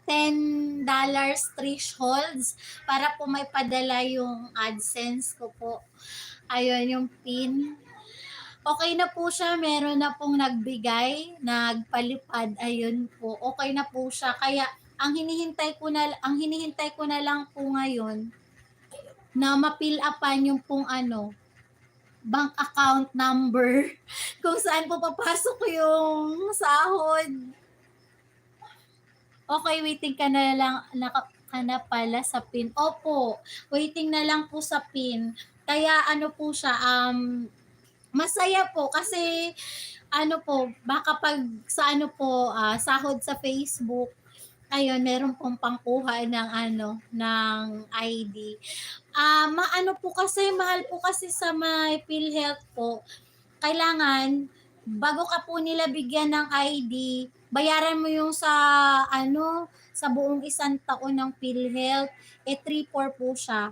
$10 thresholds para po may padala yung AdSense ko po. Ayun yung PIN. Okay na po siya, meron na pong nagbigay, nagpalipad, ayun po. Okay na po siya. Kaya ang hinihintay ko na lang po ngayon na ma-fill upan yung pong ano, bank account number kung saan po papasok yung sahod. Okay, waiting ka na lang ka na pala sa PIN. Opo, waiting na lang po sa PIN. Kaya ano po siya, masaya po kasi ano po, baka 'pag sa ano po, sahod sa Facebook, ayun meron pong pangkuha ng ano, ng ID. Maano po kasi, mahal po kasi sa may PhilHealth po, kailangan bago ka po nila bigyan ng ID, bayaran mo yung sa ano, sa buong isang taon ng PhilHealth, 3,400 po siya,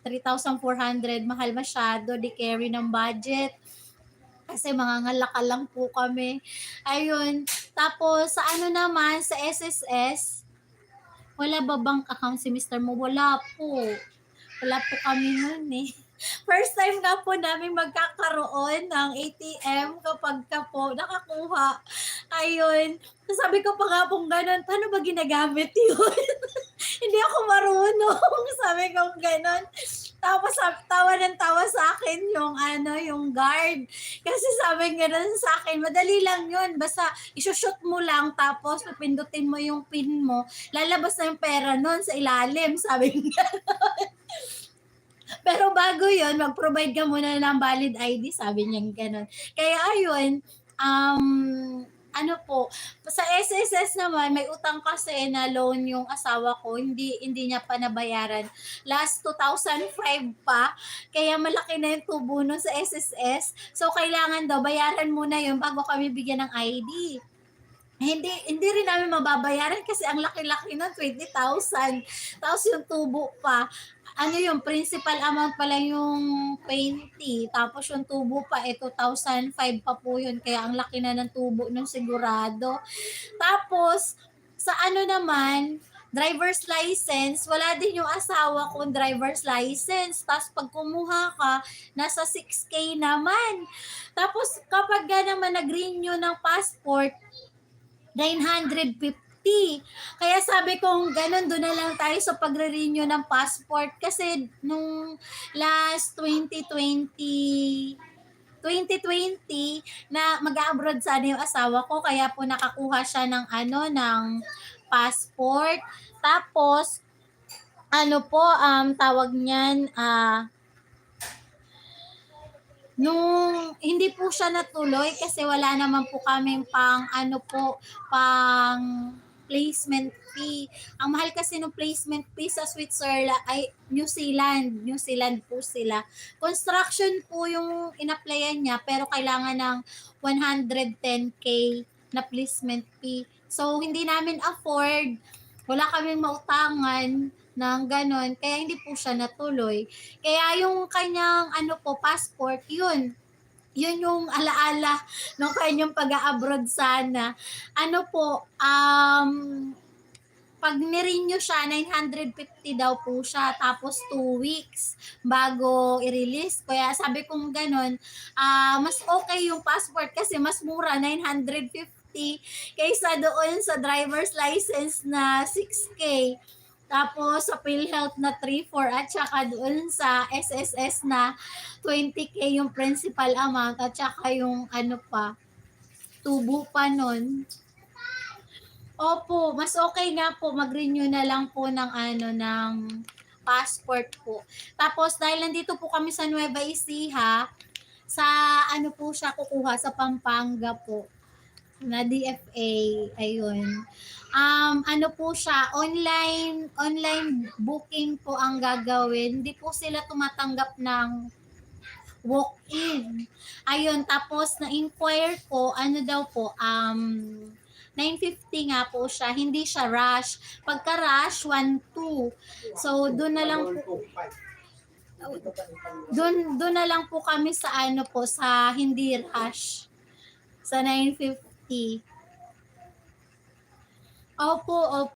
3,400, mahal masyado, di carry ng budget. Kasi mangangalakal lang po kami. Ayun, tapos sa ano naman, sa SSS, wala ba bank account si mister mo? Wala po. Wala po kami nun eh. First time nga po namin magkakaroon ng ATM kapag ka po nakakuha. Ayun. Sabi ko pa nga pong gano'n, paano ba ginagamit yun? Hindi ako marunong. Sabi ko gano'n. Tapos tawa ng tawa sa akin yung ano, yung guard. Kasi sabi gano'n sa akin, madali lang yun. Basta isushoot mo lang tapos pipindutin mo yung pin mo. Lalabas na yung pera nun sa ilalim. Sabi niya. Pero bago yon mag-provide ka muna ng valid ID, sabi niya gano'n. Kaya ayun, ano po, sa SSS naman may utang kasi na loan yung asawa ko, hindi niya pa nabayaran. Last 2005 pa, kaya malaki na yung tubo nun sa SSS. So kailangan daw bayaran muna yun bago kami bigyan ng ID. Hindi rin namin mababayaran kasi ang laki-laki nun, 20,000. Tapos yung tubo pa, ano yung principal amount pala yung 20, tapos yung tubo pa, 2005 pa po yun, kaya ang laki na ng tubo nung sigurado. Tapos, sa ano naman, driver's license, wala din yung asawa kong driver's license. Tapos pag kumuha ka, nasa 6K naman. Tapos kapag ka naman nag-renew ng passport, 950. Kaya sabi kong ganun, doon na lang tayo sa pagre-renew ng passport kasi nung last 2020 na mag-abroad sana yung asawa ko kaya po nakakuha siya ng ano ng passport. Tapos ano po tawag niyan nung hindi po siya natuloy kasi wala naman po kaming pang ano po, pang placement fee. Ang mahal kasi ng placement fee sa Switzerland ay New Zealand po sila. Construction po yung in-applyan niya pero kailangan ng 110K na placement fee. So hindi namin afford, wala kaming mautangan ng ganon, kaya hindi po siya natuloy. Kaya yung kanyang ano po, passport, yun yung alaala ng kanyang pag-a-abroad sana. Ano po, pag ni-renew siya, 950 daw po siya, tapos 2 weeks bago i-release. Kaya sabi kong ganun, mas okay yung passport kasi mas mura, 950, kaysa doon sa driver's license na 6K. Tapos sa PhilHealth na 3,400 at saka doon sa SSS na 20K yung principal amount at saka yung ano pa, tubo pa nun. Opo, mas okay nga po mag-renew na lang po ng ano, ng passport po. Tapos dahil nandito po kami sa Nueva Ecija, sa ano po siya kukuha, sa Pampanga po, na DFA, ayun. Ano po siya, online booking po ang gagawin. Hindi po sila tumatanggap ng walk-in. Ayun, tapos na-inquire ko, ano daw po, 950 nga po siya, hindi siya rush. Pagka rush, 1,200. So, doon na lang po kami sa ano po, sa hindi rush, sa 950. Opo, opo.